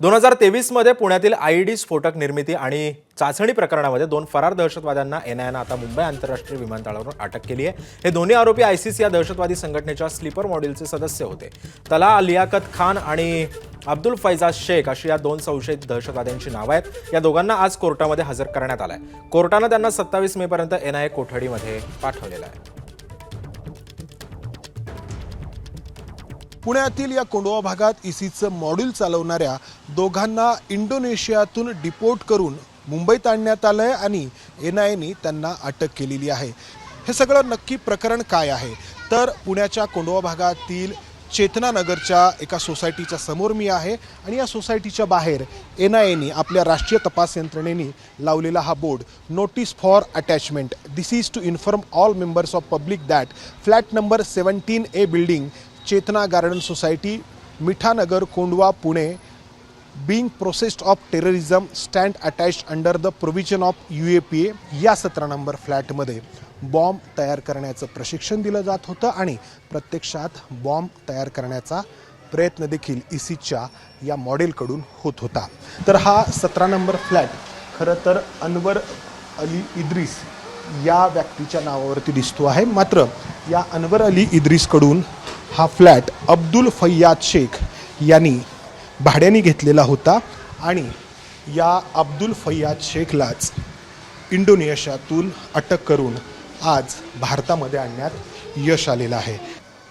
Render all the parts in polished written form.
2023 मध्ये पुण्यातील आयईडी स्फोटक निर्मिती आणि चाचणी प्रकरणामध्ये 2 फरार दहशतवाद्यांना एनआयएनं आता मुंबई आंतरराष्ट्रीय विमानतळावरून अटक केली आहे। हे दोन्ही आरोपी आयसीसी या दहशतवादी संघटनेच्या स्लीपर मॉड्यूलचे सदस्य होते। तला लियाकत खान आणि अब्दुल फैजाज शेख अशी या 2 संशयित दहशतवाद्यांची नावं आहेत। या दोघांना आज कोर्टामध्ये हजर करण्यात आलंय। कोर्टानं त्यांना 27 मे पर्यंत एनआयए कोठडीमध्ये पाठवलेलं आहे। पुण्यातील या कोंडवा भागात इसीचं मॉड्यूल चालवणाऱ्या दोघांना इंडोनेशियातून डिपोर्ट करून मुंबईत आणण्यात आलंय आणि एनआयएने त्यांना अटक केलेली आहे। हे सगळं नक्की प्रकरण काय आहे तर पुण्याच्या कोंडवा भागातील चेतनानगरच्या एका सोसायटीच्या समोर मी आहे आणि या सोसायटीच्या बाहेर एनआयएने आपल्या राष्ट्रीय तपास यंत्रणेने लावलेला हा board notice for attachment this is to inform all members of public that flat number 17A building Chetna garden society Mithanagar Kondhwa Pune being processed of terrorism stand attached under the provision of UAPA या 17 नंबर फ्लॅटमध्ये bomb तयार करण्याचं प्रशिक्षण दिलं जात होतं आणि प्रत्यक्षात बॉम्ब तयार करण्याचा प्रयत्न देखील इसीच्या या मॉडेलकडून होत होता। तर हा 17 नंबर फ्लॅट खरं तर अनवर अली इद्रिस या व्यक्तीच्या नावावरती दिसतो आहे। मात्र या अनवर अली इद्रिसकडून हा फ्लॅट अब्दुल फैयाज शेख यांनी भाड्याने घेतलेला होता आणि या अब्दुल फैयाज शेखलाच इंडोनेशियातून अटक करून आज भारतामध्ये आणण्यात यश आलेलं आहे।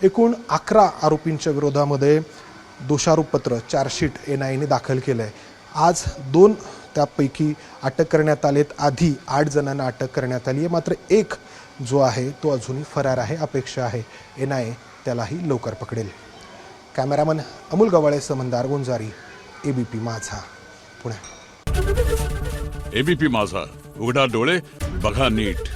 एकूण 11 आरोपींच्या विरोधामध्ये दोषारोपपत्र चार्जशीट एनआयएने दाखल केलं आहे। आज 2 त्यापैकी अटक करण्यात आलेत। आधी 8 जणांना अटक करण्यात आली आहे। मात्र एक जो आहे तो अजूनही फरार आहे। अपेक्षा आहे एनआयए त्यालाही लवकर पकडेल। कॅमेरामन अमोल गवाळेसह मंदार गुंजारी, एबीपी माझा, पुणे। एबीपी माझा, उघडा डोळे बघा नीट।